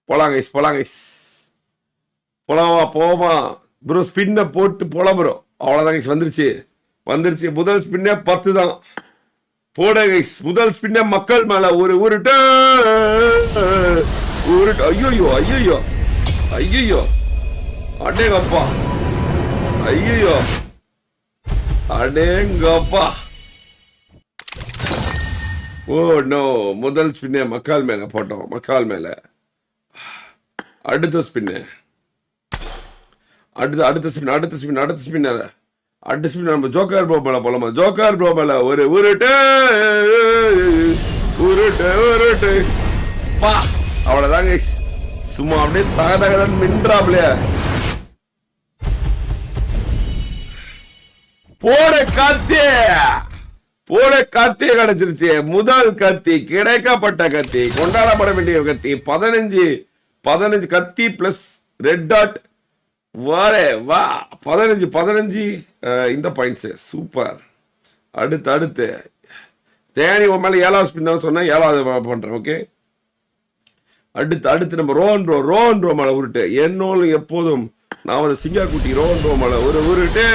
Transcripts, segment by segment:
போலாம் கைஸ், போலாம் கைஸ், போலாமா போமா ப்ரோ. ஸ்பின்னை போட்டு போலாம் ப்ரோ. அவ்வளோதான் கைஸ், வந்துருச்சு வந்துருச்சு. முதல் ஸ்பின்னே 10 தான். போட கைஸ், முதல் ஸ்பின்ன மக்கள் மேல ஒரு உருட்டு உருட்டு. ஐயோ ஐயோ ஐயோ, அடேங்கப்பா, ஐயோ அடேங்கப்பா. ஓ நோ, முதல் ஸ்பின்ன மக்கள் மேல போட்டோம், மக்கள் மேல. அடுத்த ஸ்பின்னு, அடுத்த ஸ்பின் அடுத்த ஸ்பின் நம்ம ஜோக்கர் ப்ரோ மேல போலாமா? ஜோக்கர் ப்ரோ மேல ஒரு உருட்டு உருட்டு உருட்டு பா. அவ்வளவுதான் கைஸ், சும்மா அப்படியே தகதகதான் மின்றாப்லைய. போட கத்தி, போட கத்தி கிடைச்சிருச்சு. முதல் கத்தி, கிடைக்கப்பட்ட கத்தி, கொண்டாடப்பட வேண்டிய கத்தி. 15 கத்தி பிளஸ் ரெட் டாட். வாரே வா, 15 இந்த பாயிண்ட்ஸ் சூப்பர். அடுத்து ஜெயானி உன் மேல 7வது ஸ்பின் தான் சொன்னா 7வது பண்றேன். ஓகே, அடுத்து நம்ம ரோஹன் ப்ரோ மேல உருட்டு. என்னோட எப்போதும் நான் வந்து சிங்கா குட்டி ரோஹன் ப்ரோ மேல ஒரு உருட்டு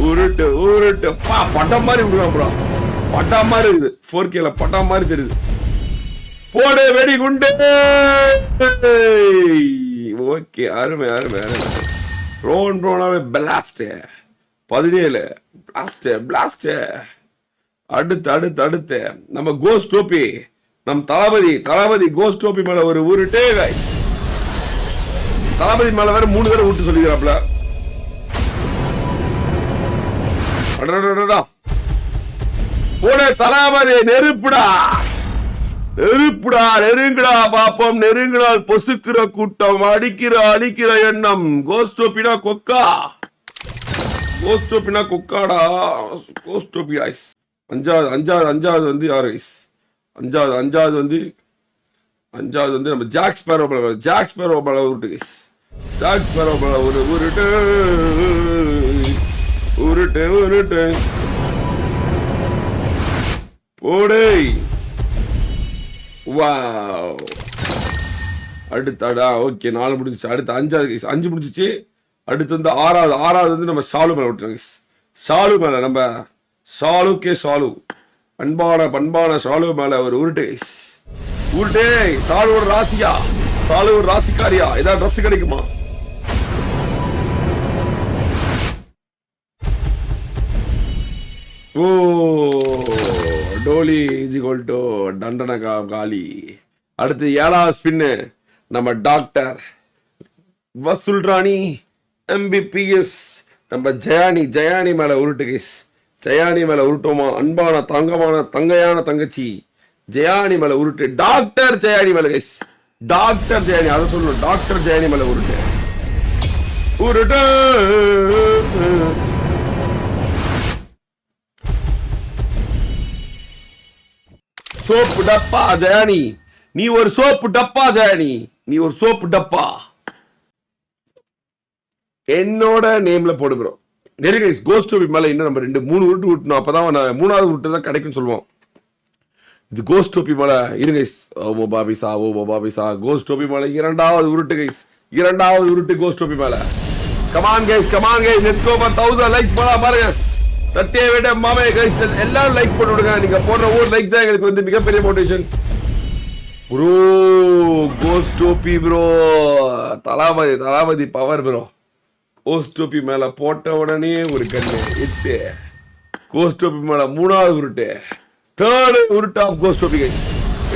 உருட்டு உருட்டு பா. பட்டம் மாதிரி விடுவான் ப்ரோ, பட்டம் மாதிரி இருக்குது. 4Kல பட்டம் மாதிரி தெரியுது. போடு வெடி குண்டு. ஓகே, அருமை அருமை அருமை. ரோன் ப்ரோனாவே பிளாஸ்ட். 17 பிளாஸ்ட். அடுத்து நம்ம கோஸ்ட் டோப்பி, நம் தளபதி கோஸ்ட் டோப்பி மேல ஒரு உருட்டே. தளபதி மேல வேற 3 தடவை விட்டு சொல்லிக்கிறாப்ல. போட தளபதி, நெருப்புடா நெருங்குடா பாப்போம். நெருங்கினால் பொசுக்கிற கூட்டம், அழிக்கிற எண்ணம். கோஸ்டோப்பினா கொக்கா, கோஸ்டோப்பினா கொக்காடா. கோஸ்டோப்பி ஐஸ். அஞ்சாவது வந்து யார் ஐஸ்? அஞ்சாவது வந்து நம்ம ஜாக் ஸ்பேரோ மேல உருட்டு கைஸ். ஜாக் ஸ்பேரோ மேல ஒரு உருட்டு உருட்டு உருட்டு போடே. வாவ், அடுத்தடா. ஓகே, 4 முடிஞ்சிச்சு. அடுத்து 5 முடிஞ்சிச்சு. அடுத்து வந்து 6வது வந்து நம்ம ஷாலு மேல விட்டுருங்க. ஷாலு மேல நம்ம ஷாலு பண்பான ஷாலு மேல ஒரு உருட்டு உருட்டே. ஷாலு ஒரு ராசியா, ஷாலு ஒரு ராசிக்காரியா? ஏதாவது ட்ரெஸ் கிடைக்குமா? ஓ டோலி இஸ் ஈக்வல் டு டண்டனகா காலி. அடுத்து 7வது ஸ்பின்னு நம்ம டாக்டர் வசூல் ராணி MBPS நம்ம ஜெயானி மேல உருட்டு கைஸ். ஜெயானி மேல உருட்டோமா? அன்பான தங்கையான தங்கச்சி ஜெயானி மேல உருட்டு. டாக்டர் ஜெயானி மேல கைஸ், டாக்டர் ஜெயானி, அதை சொல்லணும். டாக்டர் ஜெயானி மேல உருட்டு உருட்டு. சோப்பு டப்பா ஜெயானி, நீ ஒரு சோப்பு டப்பா. ஜெயானி, நீ ஒரு சோப்பு டப்பா. என்னோட நேம்ல போடு ப்ரோ. கோஸ்ட் டோபி மேல இன்னும் நம்ம 3 உருட்டு விட்டணும். அப்பதான் 3வது உருட்டு தான் கிடைக்கும் சொல்லுவோம். இது கோஸ்ட் டோபி மேல இருங்க. ஓ பாபிசா கோஸ்ட் டோபி மேல 2வது உருட்டு கைஸ். 2வது உருட்டு கோஸ்ட் டோபி மேல. Come on guys, let's go for 1000 like போலாம் பாருங்க. தட்டியை விட மாமே கைஸ், எல்லாரும் லைக் போட்டு விடுங்க. நீங்க போடுற ஒரு லைக் தான் எங்களுக்கு வந்து மிகப்பெரிய motivation bro. Ghost Toby bro, Thalapathy power bro. Ghost dhobi மேல போட்ட உடனே ஒரு கண்ணு 8. கோஸ்ட் டோபி மேல 3வது உருட்டு, 3rd உருட்டு of ghost Toby guys.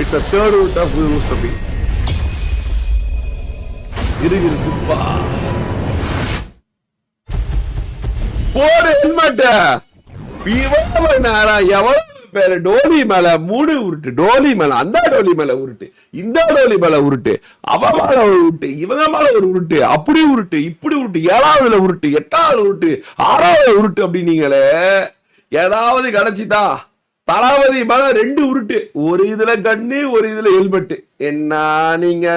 It's a 3rd உருட்டு ஆஃப் கோஸ்ட் டோபி. இருக்குப்பா. போடு ஹெல்மெட். எவ்வளவு பேரு டோலி மேல 3 உருட்டு. டோலி மேல, அந்த டோலி மேல உருட்டு, இந்த டோலி மேல உருட்டு, அவ மேல ஒரு உருட்டு, இவங்க மேல ஒரு உருட்டு, அப்படி உருட்டு, இப்படி உருட்டு, 7வதுல உருட்டு, 8வது உருட்டு, 6வது உருட்டு. அப்படின்னீங்களே, ஏதாவது கிடைச்சிட்டா? தளபதி மேல 2 உருட்டு, ஒரு இதுல கண்ணு, ஒரு இதுல ஹெல்மெட். என்ன நீங்க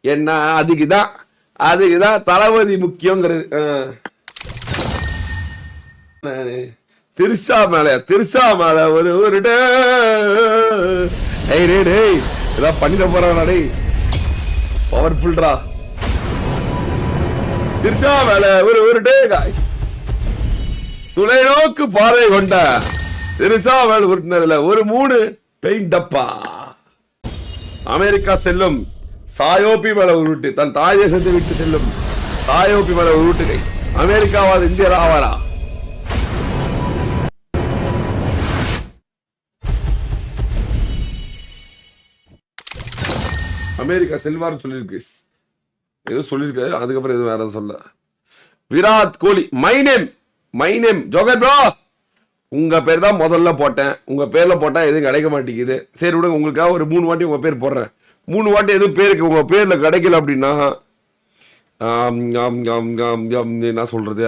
என்ன? அதுக்குதான் தளபதி முக்கியங்கிறது. திருஷா மேல ஒரு உருட்டு ஏய் டேய் டேய் இதெல்லாம் பண்ணிட போறானா டேய் பவர்ஃபுல்டா திருச்சா மேல ஒரு டே गाइस துளை நோக்கு பாறை கொண்ட திருச்சா மேல உருட்டினதுல ஒரு 3 பெயிண்ட் டப்பா அமெரிக்கா செல்லும் சாயோபி மேல உருட்டு தன் தாய் தேசத்தை விட்டு செல்லும் சாயோபி மேல உருட்டு गाइस அமெரிக்காவாது இந்தியா ராவாரா அமெரிக்கா செல்வார்னு சொல்லியிருக்கு ஏதோ சொல்லியிருக்காரு அதுக்கப்புறம் எதுவும் வேற சொல்ல Virat Kohli my name Johar bro உங்க பேர் தான் முதல்ல போட்டேன் உங்க பேர்ல போட்டா எதுவும் கிடைக்க மாட்டேங்குது சரி விடுங்க உங்களுக்காக ஒரு 3 வாட்டி உங்க பேர் போடுறேன் 3 வாட்டி எதுவும் பேருக்கு உங்க பேர்ல கிடைக்கல அப்படின்னா என்ன சொல்றது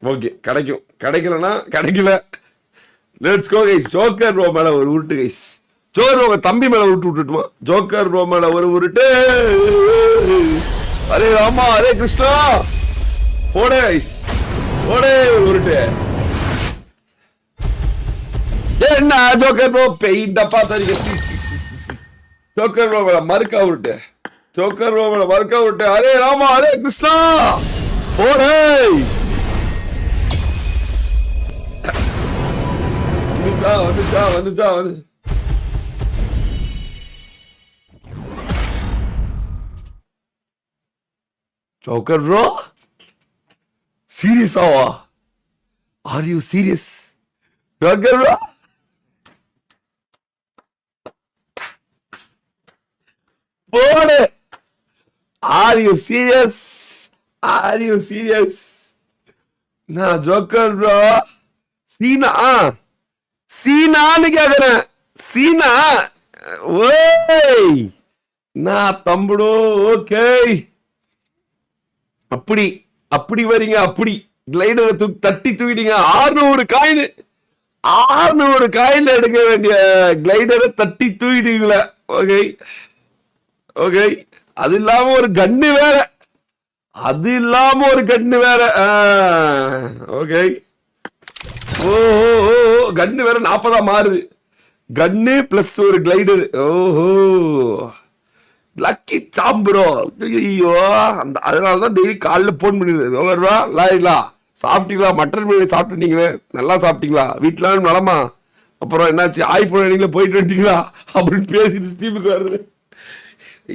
ஓகே கிடைக்கலன்னா கிடைக்கல let's go guys joker bro மேல ஒரு உருட்டு கைஸ் ஜோக்கர் ப்ரோ தம்பி மேல விட்டுட்டுமா ஜோக்கர் ப்ரோ மேல ஒரு உருட்டு அரே ராமா அரே கிருஷ்ணா போடே கைஸ் போடே ஒரு உருட்டு என்ன ஜோக்கர் ப்ரோ பெயிண்ட் டப்பா தரிக்க ஜோக்கர் ப்ரோ மேல மறுக்கா உருட்டு ஜோக்கர் ப்ரோ மேல மறுக்கா உருட்டு அரே ராமா அரே கிருஷ்ணா போடே வந்துச்சா Joker bro? Serious awa? Are you serious? Joker bro? Bode! Are you serious? Are you serious? Na Joker bro? Sina Sina Sina Wey Na Tambudo okay அப்படி வரீங்க அப்படி கிளைடரை தட்டி தூக்கிட்டீங்க 600 காயின் எடுக்க வேண்டிய கிளைடரை தட்டி தூக்கிட்டீங்களா ஓகே அது இல்லாம ஒரு கன்னு வேற ஓகே ஓ கன்னு வேற 40 மாறுது கன்னு பிளஸ் ஒரு கிளைடர் ஓஹோ லக்கி சாம்பிரோ ஐயோ அதனாலதான் டெய்லி காலைல போன் பண்ணிடுது லாயிலா சாப்பிட்டீங்களா மட்டன் பிரியாணி சாப்பிட்டுட்டீங்களே நல்லா சாப்பிட்டீங்களா வீட்டுல நலமா அப்புறம் என்னாச்சு ஆய்ப்பு போயிட்டு வந்துட்டீங்களா அப்படின்னு பேசிட்டு ஸ்டீமுக்கு வருது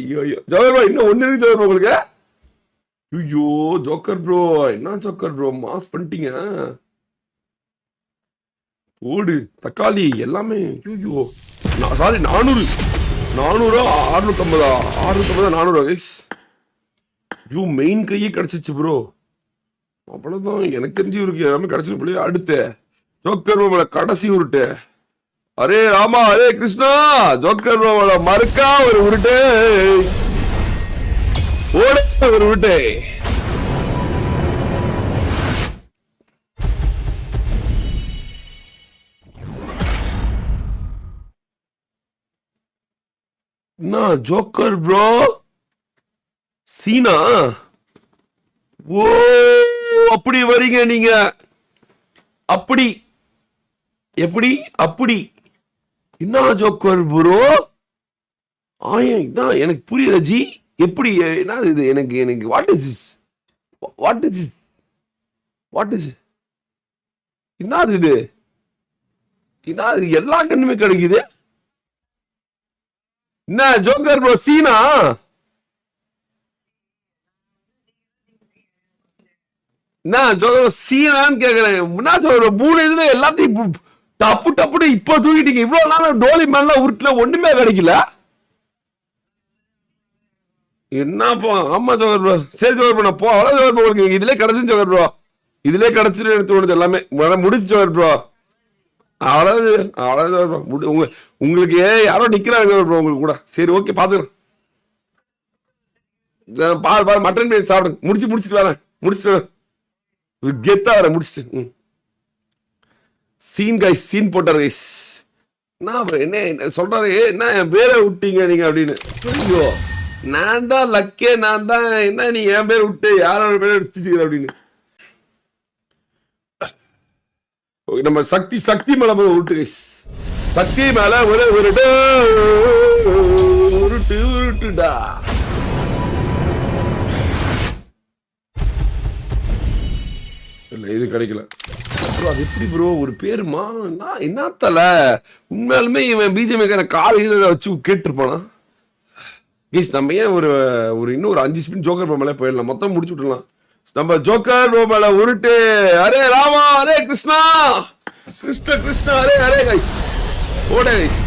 ஐயோ ஜோக்கர் ப்ரோ இன்னும் ஒண்ணு இருக்கு ஜோக்கர் ப்ரோ உங்களுக்கு ஐயோ ஜோக்கர் ப்ரோ என்ன ஜோக்கர் ப்ரோ மாஸ் பண்ணிட்டீங்க ஓடு தக்காளி எல்லாமே ஐயோ சாரி 400 650 கைஸ் ஐயோ மெயின் கையே கிடைச்சிச்சு ப்ரோ அவ்வளவுதான் எனக்கு தெரிஞ்சு இருக்கு எல்லாமே கிடைச்சிரு பிள்ளையா அடுத்த ஜோக்கர் ப்ரோ கடைசி உருட்டு அரே ராமா அரே கிருஷ்ணா ஜோக்கர் ப்ரோ மறுக்கா ஒரு உருட்டு ஓட ஒரு உருட்டு ஜோக்கர் ப்ரோ சீனா ஓ அப்படி வரீங்க நீங்க அப்படி எப்படி அப்படி என்ன ஜோக்கர் ப்ரோ இதான் எனக்கு புரியல ஜி எப்படி என்ன இது எனக்கு வாட் இஸ் என்னது இது என்ன எல்லா கண்ணுமே கிடைக்குது என்ன ஜோக்கர் ப்ரோ சீனா என்ன ஜோக்கர் சீனான்னு கேக்குறேன் என்ன ஜோக்கர் 3 இதுல எல்லாத்தையும் டப்புன்னு இப்ப தூக்கிட்டீங்க இவ்வளவு நாள் டோலி மேல உருட்டுல ஒண்ணுமே கிடைக்கல என்னப்பா ஆமா ஜோக்கர் ப்ரோ சரி ஜோக்கர் ப்ரோ நான் அவ்வளவு ஜோக்கர் ப்ரோ இதுல கிடைச்சு ஜோக்கர் ப்ரோ இதுல கிடைச்சிரு எனக்கு தோணுது எல்லாமே முடிச்சு ஜோக்கர் ப்ரோ அவ்வளவு உங்களுக்கு யாரோ நிக்கிறாங்க உங்களுக்கு கூட சரி ஓகே பாத்துக்கிறேன் பாரு மட்டன் பிரியாணி சாப்பிடுங்க முடிச்சுட்டு வரேன் கெத்தா வரேன் முடிச்சுட்டு சீன் போட்டார் கைஸ் என்ன சொல்றாரு என்ன என் பேரை விட்டீங்க நீங்க அப்படின்னு ஐயோ நான் தான் லக்கே நான் தான் என்ன நீ என் பேரை விட்டு யாரோட பேரை எடுத்துட்டு அப்படின்னு நம்ம சக்தி மேல விட்டு கைஸ் சக்தி மேல ஒரு உருட்டு உருட்டுடா. இல்ல இது கிடைக்கல ப்ரோ. அது எப்படி ப்ரோ ஒரு பேருமா என்ன தல? உண்மையாலுமே இவன் பிஜேபி கால இதை வச்சு கேட்டுருப்பானா? கீஸ் நம்ம ஏன் ஒரு ஒரு இன்னும் ஒரு 5 ஸ்பின் ஜோக்கர் ப்ரோ மேலே போயிடலாம், மொத்தம் முடிச்சு விட்டுலாம். நம்ம ஜோக்கர் ப்ரோ மேல உருட்டு. அரே ராமா, அரே Krishna, Krishna Krishna, array array guys ஓட கைஸ்.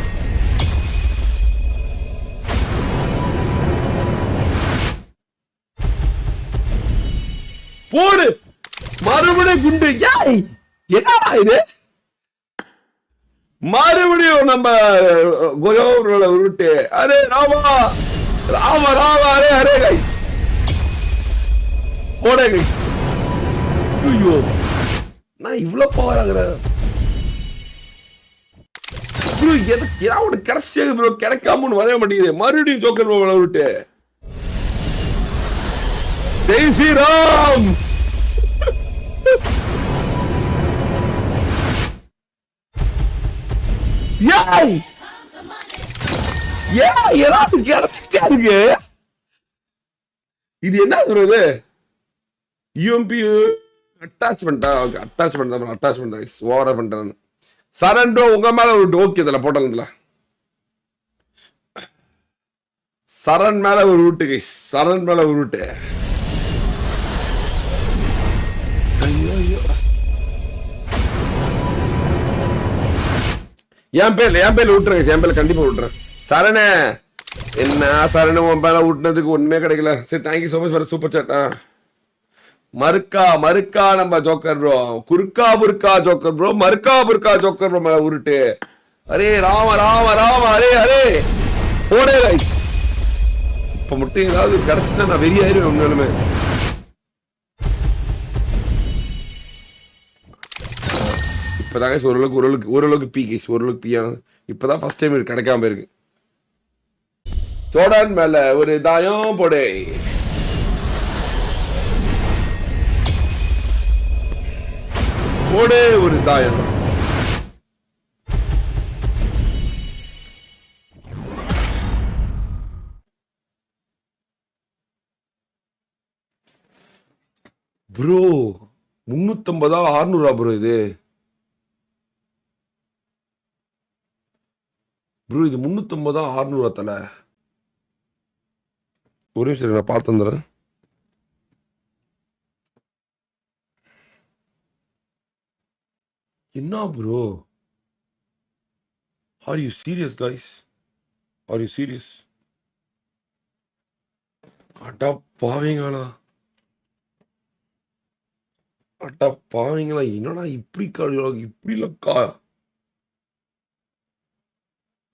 போடு மறுபடியும் குண்டு. என்னடா இது? மறுபடியும் நம்ம கோயோரோட உருட்டு. அரே Rama Rama Rama, array array guys போட கைஸ். ஐயோ நான் இவ்வளவு பவர் ஆகுறேன் ப்ரோ. எதுக்கு ஏதாவது கிடைச்சே ப்ரோ, கிடைக்காம வரைய மாட்டேங்குது. மறுபடியும் ஜோக்கர் ப்ரோ விட்டு ஜெய் ஸ்ரீராம். ஏதாவது கிடைச்சிட்டே இருக்கு. இது என்ன சொல்றது? யூஎம்பி அட்டாச்மெண்டா? அட்டாச்மெண்ட் தான், அட்டாச்மெண்ட் தான் ஓவரா பண்றேன். சரண்டோ உங்க மேல ஒரு ஓகே இதுல போட்டல. சரண் மேல ஒரு ரூட்டு கைஸ், சரண் மேல ஒரு ரூட்டு. ஐயோ ஐயோ, என் பேர்ல விட்டுறேன் கைஸ், என் பேர்ல கண்டிப்பா விட்டுறேன். சரணே என்ன சரணு உன் பேர்ல விட்டுனதுக்கு ஒண்ணுமே கிடைக்கல. சரி thank you so much for super chat. மறுக்கா மறுக்கா நம்ம ஜோக்கர் ப்ரோ, குறுக்கா புருக்கா ஜோக்கர் ப்ரோ, மறுக்கா புருக்கா ஜோக்கர் ப்ரோ மேல உருட்டு. அரே ராம ராம ராம, அரே அரே போடே கைஸ். இப்ப மட்டும் ஏதாவது கிடைச்சுன்னா நான் வெறியாயிருவேன் உண்மையாலுமே. இப்பதான் கைஸ் ஓரளவுக்கு பி கைஸ், ஓரளவுக்கு பி ஆன. இப்பதான் ஃபர்ஸ்ட் டைம் கிடைக்காம இருக்கு. ஜோர்டன் மேல ஒரு தாயம் போடே. போடே ஒரு தாயம். ப்ரோ 350 600 ப்ரோ இது. ப்ரோ இது 350 600 தல. ஒரு நிமிஷம் நான் பார்த்து வந்துடுறேன். என்ன bro? Are you serious guys? Are you serious? அடா பாவீங்களா, அடா பாவீங்களா, என்னடா இப்படி இப்படி லக்கா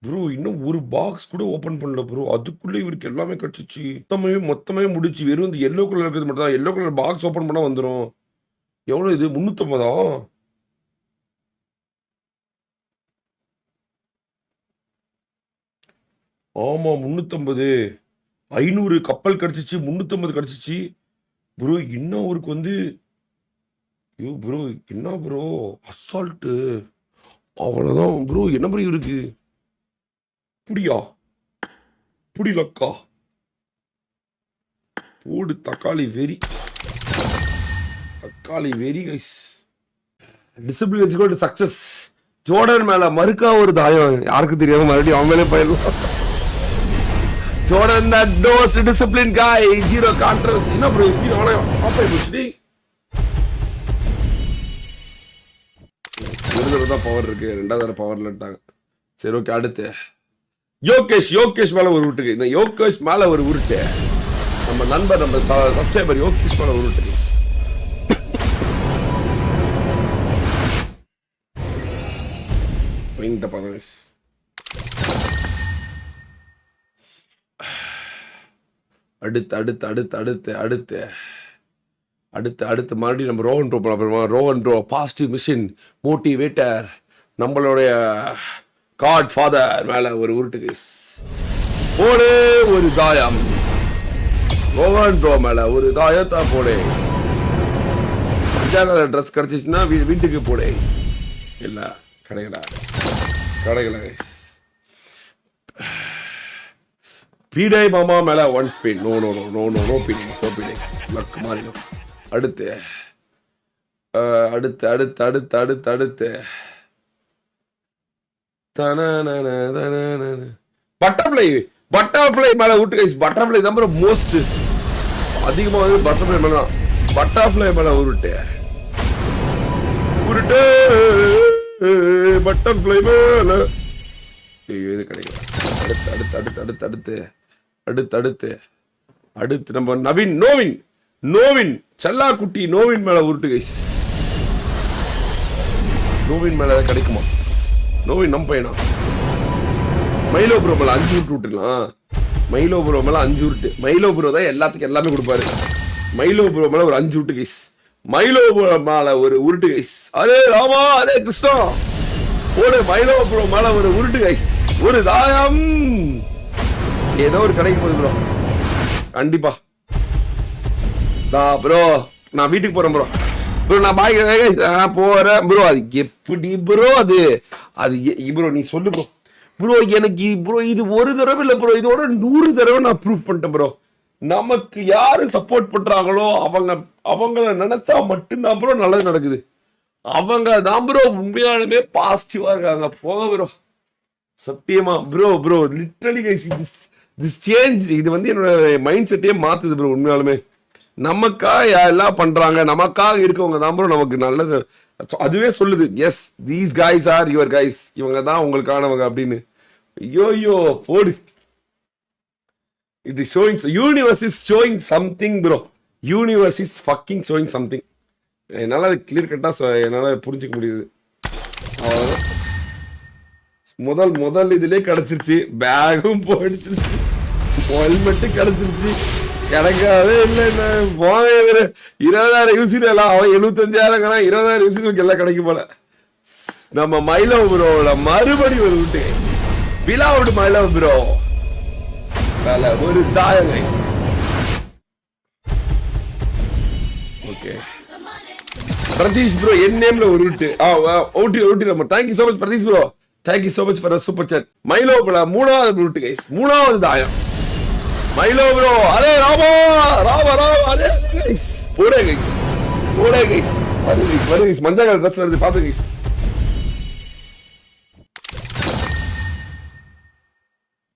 ப்ரோ. இன்னும் ஒரு பாக்ஸ் கூட ஓபன் பண்ணல ப்ரோ, அதுக்குள்ள இவருக்கு எல்லாமே கிடைச்சிச்சு. மொத்தமே முடிச்சு. வெறும் இந்த எல்லோ கலர் இருக்கிறது மட்டும் தான். எல்லோ கலர் பாக்ஸ் ஓபன் பண்ணா வந்துடும். எவ்வளவு இது? 350. ஆமா 350. 500 கப்பல் கிடைச்சிச்சு, 350 கிடைச்சிச்சு ப்ரோ. இன்னும் அவருக்கு வந்து ஐயோ ப்ரோ என்ன ப்ரோ அசால்ட்டு. அவ்வளவுதான் ப்ரோ. என்ன ப்ரோ இருக்கு? புடியா புடிலக்கா போடு. தக்காளி வெறி, தக்காளி வெறி கைஸ். டிசிப்ளின் வச்சுக்கோட்டு சக்சஸ். ஜோர்டன் மேல மறுக்கா ஒரு தாயம், யாருக்கு தெரியாம மறுபடியும் அவன் மேலே போயிடலாம். Jordan that knows the discipline guy, zero controversy. என்ன ப்ரோ ஸ்பீட் ஆனா ஆப் ஆயி போச்சு. தான் பவர் இருக்கு, ரெண்டாவது பவர்ல விட்டாங்க. சரி ஓகே, அடுத்து யோகேஷ் மேல ஒரு உருட்டு. இந்த யோகேஷ் மேல ஒரு உருட்டு. நம்ம நண்பர், நம்ம சப்ஸ்கிரைபர் யோகேஷ் மேல ஒரு உருட்டு. இந்த பரவேஷ் அடுத்து மறுபடியும் நம்ம ரோஹன் ப்ரோ போகலாம். Rohan bro positive machine motivator, நம்மளுடைய காட் ஃபாதர் மேல ஒரு உருட்டு கைஸ். போடு ஒரு தாயம். ரோஹன் ப்ரோ மேல ஒரு தாயத்தா போடு. பஞ்சாங்க ட்ரெஸ் கிடைச்சிச்சுன்னா வீட்டுக்கு போடு. இல்ல கிடைக்கல. கிடைக்கல கைஸ். பீடை மாமா மேல one speed. No no no no no no பீடை நோ பீடை. லக் மாறிடும். அடுத்து அடுத்து அடுத்து அடுத்து அடுத்து அடுத்து பட்டர்ஃப்ளை. பட்டர்ஃப்ளை மேல விட்டு கைஸ். பட்டர்ஃப்ளை தான் மோஸ்ட் அதிகமா வந்து பட்டர்ஃப்ளை மேல. பட்டர்ஃப்ளை மேல உருட்டு உருட்டு பட்டர்ஃப்ளை மேல. இது கிடைக்கும். அடுத்து அடுத்து அடுத்து அடுத்து அடுத்து அடுத்து அடுத்து அடுத்து நம்ம நவீன் நோவின் நோவின் செல்லா குட்டி நோவின் மேல உருட்டு கைஸ். நோவின் மேல கிடைக்குமா? நோவின் நம்ம பையனா? மைலோ ப்ரோ மேல 5 உருட்டு விட்டுலாம். மைலோ ப்ரோ மேல 5 உருட்டு. மைலோ ப்ரோ தான் எல்லாத்துக்கும் எல்லாமே கொடுப்பாரு. மைலோ ப்ரோ மேல ஒரு 5 உருட்டு கைஸ். மைலோ ப்ரோ மேல ஒரு உருட்டு கைஸ். அரே ராமா அரே கிருஷ்ணா ஒரு மைலோ ப்ரோ மேல ஒரு உருட்டு கைஸ். ஒரு தாயம் ஏதோ ஒரு கடைக்கு போகுது ப்ரோ. கண்டிப்பா ப்ரோ நான் வீட்டுக்கு போறேன் ப்ரோ. ப்ரோ நான் பாய் போறேன் ப்ரோ. அது எப்படி ப்ரோ? அது ப்ரோ நீ சொல்லு ப்ரோ. ப்ரோ எனக்கு ப்ரோ இது ஒரு தடவை இல்லை ப்ரோ, இதோட 100 தடவை நான் ப்ரூவ் பண்ணிட்டேன் ப்ரோ. நமக்கு யாரு சப்போர்ட் பண்றாங்களோ அவங்கள நினைச்சா மட்டும்தான் ப்ரோ நல்லது நடக்குது. அவங்க தான் ப்ரோ உண்மையாலுமே பாசிட்டிவா இருக்காங்க. போக ப்ரோ சத்தியமா bro. Bro literally this change இது வந்து என்னோட மைண்ட் செட்டையே மாத்துது ப்ரோ. உண்மையாலுமே நமக்காக எல்லாம் பண்றாங்க, நமக்காக இருக்கவங்க தான் ப்ரோ நமக்கு நல்லது. அதுவே சொல்லுது S these guys are your guys. இவங்க தான் உங்களுக்கானவங்க அப்படின்னு. ஐயோ போடு. It is showing universe is showing something bro. Universe is fucking showing something. என்னால் அது கிளியர் கட்டா என்னால் புரிஞ்சுக்க முடியுது. முதல் இதுலயே கிடைச்சிருச்சு. பேகும் போயிடுச்சிருச்சு. ஹெல்மெட்டும் கிடைச்சிருச்சு. கிடைக்காதே இல்லை. 20,000 யூசில எல்லாம் அவன் 75,000 20,000 யூசிலுக்கு எல்லாம் கிடைக்கும் போல. நம்ம மைலோ ப்ரோல மறுபடி ஒரு விட்டு பிலாவுட் மைலோ ப்ரோ ஒரு தாயம் கைஸ். ஓகே பிரதீஷ் ப்ரோ என் நேம்ல ஒரு விட்டு ஓட்டி number. Thank you so much Pradeesh bro. Thank you so much for super chat. Milo bro 3வது விட்டு கைஸ். 3வது தாயம் மைலோ ப்ரோ. அரே ராமா ராமா ராமா அரே கைஸ். போடே கைஸ் போடே கைஸ். வரு கைஸ் மஞ்சள் ட்ரெஸ் வருது பாத்து கைஸ்.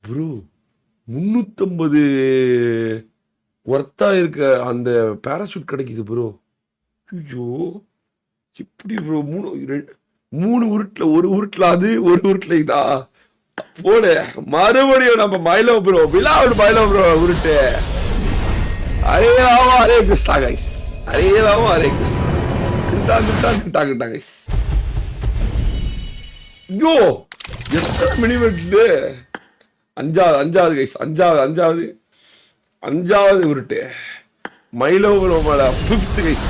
ப்ரோ 350 ஒர்த்தா இருக்க அந்த பேராசூட் கிடைக்குது ப்ரோ. ஐயோ எப்படி ப்ரோ? 3 உருட்டுல ஒரு உருட்டுல அது ஒரு உருட்டுல இதா போடு. மறுபடியும் நம்ம மைலோ ப்ரோ பிலாவுட் மைலோ ப்ரோ உருட்டு. அரே ராமா அரே கிருஷ்ணா கைஸ். அரே ராமா அரே கிருஷ்ணா. கிட்டா கைஸ். ஐயோ எத்தனை மினிமேட்ல? அஞ்சாவது கைஸ். அஞ்சாவது உருட்டு மைலோ ப்ரோ மேல 5th கைஸ்.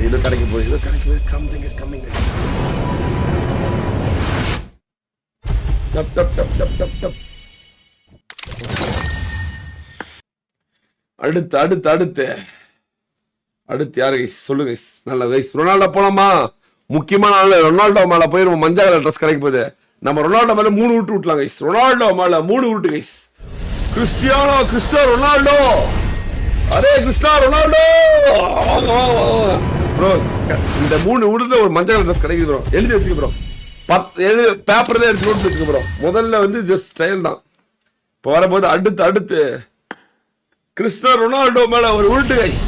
இது கிடைக்க போகுது. something is coming guys. டப். அடுத்து யாரு கைஸ் சொல்லுங்க கைஸ். நல்ல கைஸ் ரொனால்டோ போலாமா? முக்கியமான ஆளு ரொனால்டோ மேல போய் நம்ம மஞ்சள் கலர் ட்ரெஸ் கிடைக்க போகுது. நம்ம ரொனால்டோ மேல 3 உருட்டு விட்டலாம் கைஸ். ரொனால்டோ மேல 3 உருட்டு guys. Cristiano Ronaldo. Array Cristiano Ronaldo bro. இந்த 3 உருட்டுல ஒரு மஞ்சள் கலர் ட்ரெஸ் கிடைக்குது ப்ரோ. எழுதி வச்சுக்க ப்ரோ. பேப்பர்ல எடுத்து நோட் வச்சுக்க ப்ரோ. முதல்ல வந்து ஜஸ்ட் ஸ்டைல் தான். இப்போ வரும்போது அடுத்து கிறிஸ்டியானோ ரொனால்டோ மேல ஒரு உருட்டு கைஸ்.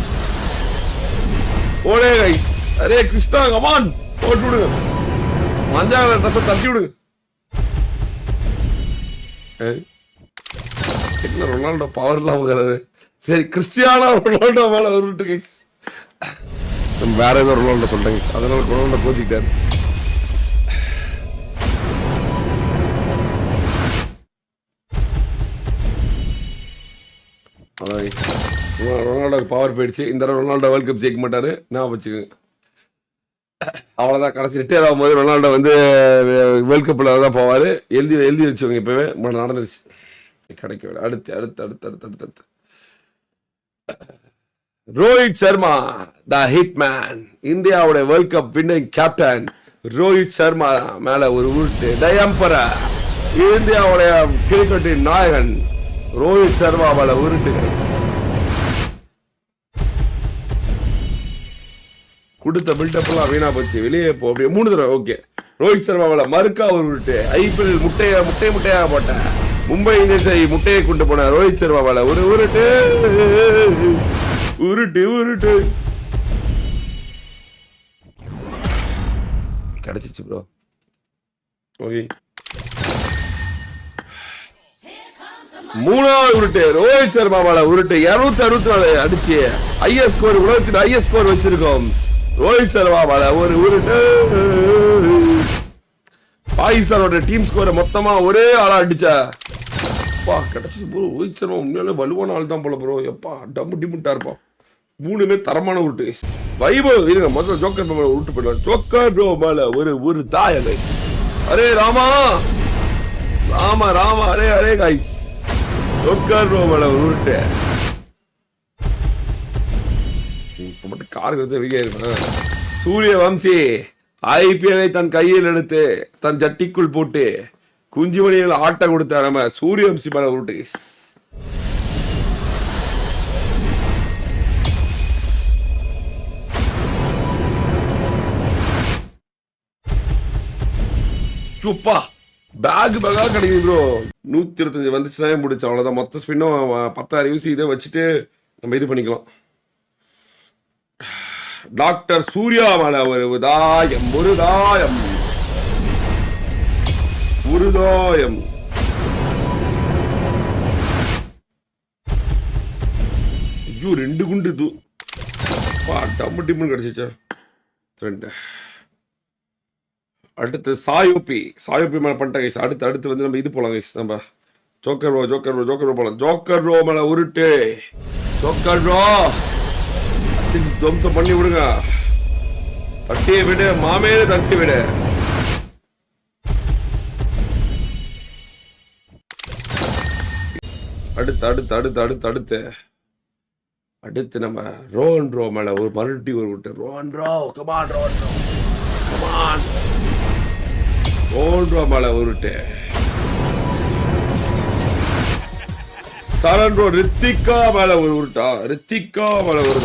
ஓடே கைஸ். அரே கிறிஸ்டியானோ கமான் போட்டு விடுங்க. மஞ்சள் கலர் ட்ரெஸ் தட்டி விடுங்க. என்ன ரொனால்டோ பவர் இல்லாம. சரி கிறிஸ்டியானோ ரொனால்டோ மேல ஒரு உருட்டு கைஸ். வேற ஏதோ ரொனால்டோ சொல்றேன் கைஸ். அதனால ரொனால்டோ கோச்சிக்கிட்டாரு. ரொனால்டோக்கு பவர் போயிடுச்சு. இந்த தடவை ரொனால்டோ வேர்ல்ட் கப் ஜெயிக்க மாட்டாரு. நான் வச்சுக்கோங்க. அவ்வளோதான். கடைசி ரிட்டையர் ஆகும்போது ரொனால்டோ வந்து வேர்ல்ட் கப்பில் தான் போவார். எழுதி வச்சுக்கோங்க. இப்போவே நடந்துருச்சு. கிடைக்க அடுத்து Rohit Sharma the hitman. இந்தியாவுடைய world cup winning captain Rohit Sharma மேல ஒரு உருட்டு. டயம்பர இந்தியாவுடைய கிரிக்கெட்டின் நாயகன் ரோஹித் சர்மா மேல உருட்டு. கொடுத்த பில்டப் எல்லாம் வீணா போச்சு, வெளியே போ. அப்படியே 3 தடவை. ஓகே, ரோஹித் சர்மாவில மறுக்கா ஒரு உருட்டு. ஐபிஎல் முட்டையா போட்ட மும்பை இந்தியன்ஸை முட்டையை கொண்டு போன ரோஹித் சர்மாவில ஒரு உருட்டு உருட்டு உருட்டு கிடைச்சிச்சு ப்ரோ. ஓகே, 3வது உருட்டு ரோஹித் சர்மாவால உருட்டு. 264 அடிச்சு ஹையஸ்ட் ஸ்கோர், உலகத்தின் ஹையஸ்ட் ஸ்கோர் வச்சிருக்கோம் ரோஹித் சர்மாவால ஒரு உருட்டு. பாகிஸ்தானோட டீம் ஸ்கோரை மொத்தமா ஒரே ஆளா அடிச்சா கிடைச்சது ப்ரோ. ரோஹித் சர்மா உண்மையாலே வலுவான ஆள் தான் போல ப்ரோ. எப்பா டம்மு டிமுட்டா இருப்பான். 3மே தரமான உருட்டு. வைபவ் இருங்க, முதல்ல ஜோக்கர் மேல உருட்டு போயிடுவாங்க. ஜோக்கர் ப்ரோ மேல ஒரு தாய கைஸ். அரே Rama Rama Rama array array guys, joker bro மேல உருட்டு. இப்ப மட்டும் காருக்கு வீடியோ இருக்கு. சூரிய வம்சி ஐபிஎல்லை தன் கையில் எடுத்து தன் ஜட்டிக்குள் போட்டு குஞ்சுமணியில் ஆட்டம் கொடுத்த நம்ம சூரிய வம்சி மேல உருட்டு. சூப்பா பேகா கிடைக்குது ப்ரோ. 125 வந்துச்சுதான் முடிச்சு, அவ்வளவுதான். மொத்த ஸ்பின்னும் 10,000 யூசி இதை வச்சுட்டு நம்ம இது பண்ணிக்கலாம். டாக்டர் சூர்யா மேல ஒரு தாயம் ஒரு தாயம். ஐயோ 2 குண்டு டம்மு டிம்னு கிடைச்சிச்சா. அடுத்து சாயோபி மேல பண்ணிட்டேன் கைஸ். அடுத்து வந்து நம்ம இது போலாம் கைஸ். நம்ம ஜோக்கர் ரோ போலாம். ஜோக்கர் ரோ மேல உருட்டு. ஜோக்கர் ரோ துவம்சம் பண்ணி விடுங்க. தட்டியை விடு மாமே, தட்டி விடு. அடுத்து நம்ம ரோஹன் ரோ மேல ஒரு மறுபடி ஒரு விட்டு. ரோஹன் ரோ மேல உருட்டு. சரண் ரோ ரித்திகா மேல ஒரு உருட்டா. ரித்திகா மேல ஒரு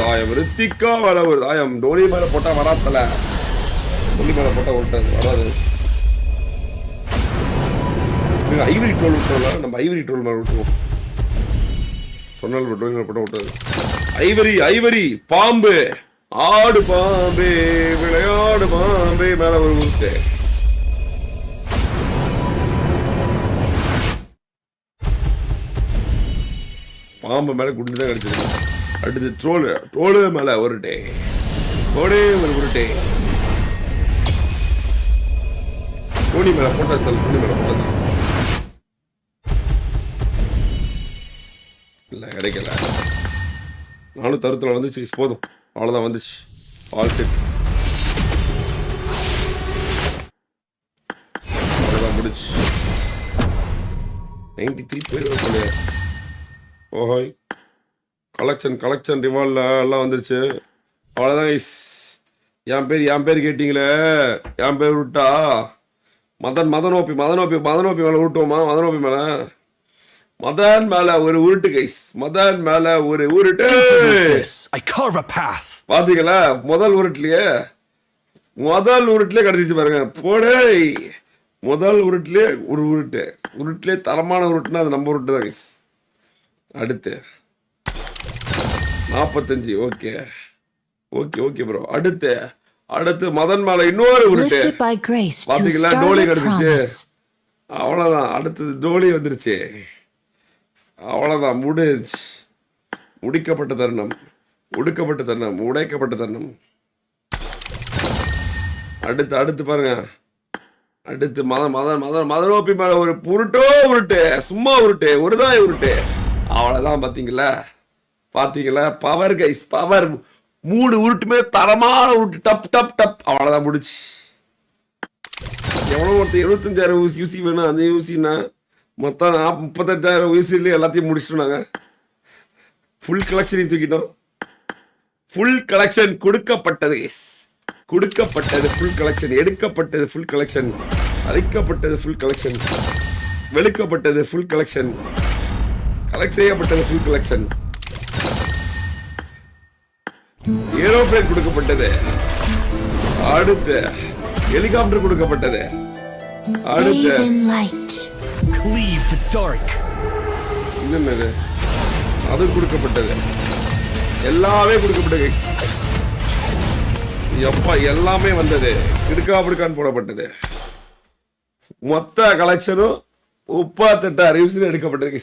தாயம். டோனி மேல போட்டா வராத்தல, டோனி மேல போட்டா உருட்டாது, வராது. ஐவரி டோல் விட்டோம்ல, நம்ம ஐவரி டோல் மேல விட்டுருவோம். சொன்னால் டோனி மேல போட்டா விட்டாது. ஐவரி பாம்பு ஆடு பாம்பே விளையாடு பாம்பே மேல ஒரு உருட்டு. பாம்பு மேல குண்டுதான் கிடைச்சிருக்கு. அடுத்து ட்ரோலு மேல ஒரு உருட்டே. டோனி மேல போட்டாச்சு. இல்ல கிடைக்கல. நானும் தருத்துல வந்துச்சு, போதும், அவ்வளவுதான் வந்துச்சு. ஆல் செட், அவ்வளவுதான் முடிச்சு. 93 பேர் போல. ஓஹோய், கலெக்ஷன் ரிவால்ல எல்லாம் வந்துருச்சு. அவ்வளோதான் கைஸ். என் பேர் கேட்டீங்களே, என் பேர் விட்டா மதனோப்பி மேலே விட்டுவோமா? மதன் மேல ஒரு உருட்டு கைஸ். மதன் மேல ஒரு உருட்டு. பாத்தீங்களா, முதல் உருட்டுலயே கிடைச்சிச்சு பாருங்க. போடே, முதல் உருட்டுலயே ஒரு உருட்டுலயே தரமான உருட்டுனா அது நம்ம உருட்டு தான் கைஸ். அடுத்து 45. Okay bro. அடுத்து மதன் மேல இன்னொரு உருட்டு. பாத்தீங்களா, டோலி கிடைச்சிச்சு. அவ்வளவுதான். அடுத்தது டோலி வந்துருச்சு. அவ்வளவுதான், முடிக்கப்பட்ட தருணம். உடைக்கப்பட்ட தருணம். அடுத்து பாருங்க. அடுத்து மதனோப்பி மேல ஒரு உருட்டு. சும்மா உருட்டு, ஒருதாய் உருட்டு. அவ்வளவுதான். பாத்தீங்களா, பவர் கைஸ், பவர். 3 உருட்டுமே தரமான உருட்டு. டப். அவ்வளவுதான் முடிச்சு. எவ்வளவு ஒருத்தர் 75,000 யூசி வேணும். அந்த யூசினா மொத்தம் 38,000 யூசில எல்லாத்தையும் முடிச்சிட்டோம் நாங்க. ஃபுல் கலெக்ஷனையும் தூக்கிட்டோம். ஃபுல் கலெக்ஷன் கொடுக்கப்பட்டது கைஸ். கொடுக்கப்பட்டது ஃபுல் கலெக்ஷன், எடுக்கப்பட்டது ஃபுல் கலெக்ஷன், அழைக்கப்பட்டது ஃபுல் கலெக்ஷன், வெளுக்கப்பட்டது ஃபுல் கலெக்ஷன், கலெக்ட் செய்யப்பட்டது ஃபுல் கலெக்ஷன், ஏரோப்ளேன் கொடுக்கப்பட்டது, அடுத்து ஹெலிகாப்டர் கொடுக்கப்பட்டது, அடுத்து என்னது அது கொடுக்கப்பட்டது, எல்லாமே கொடுக்கப்பட்டது. எப்பா எல்லாமே வந்தது, கிடுக்காபிடுக்கான்னு போடப்பட்டது. மொத்த கலெக்ஷனும் 38 அறிவிச்சு எடுக்கப்பட்டது.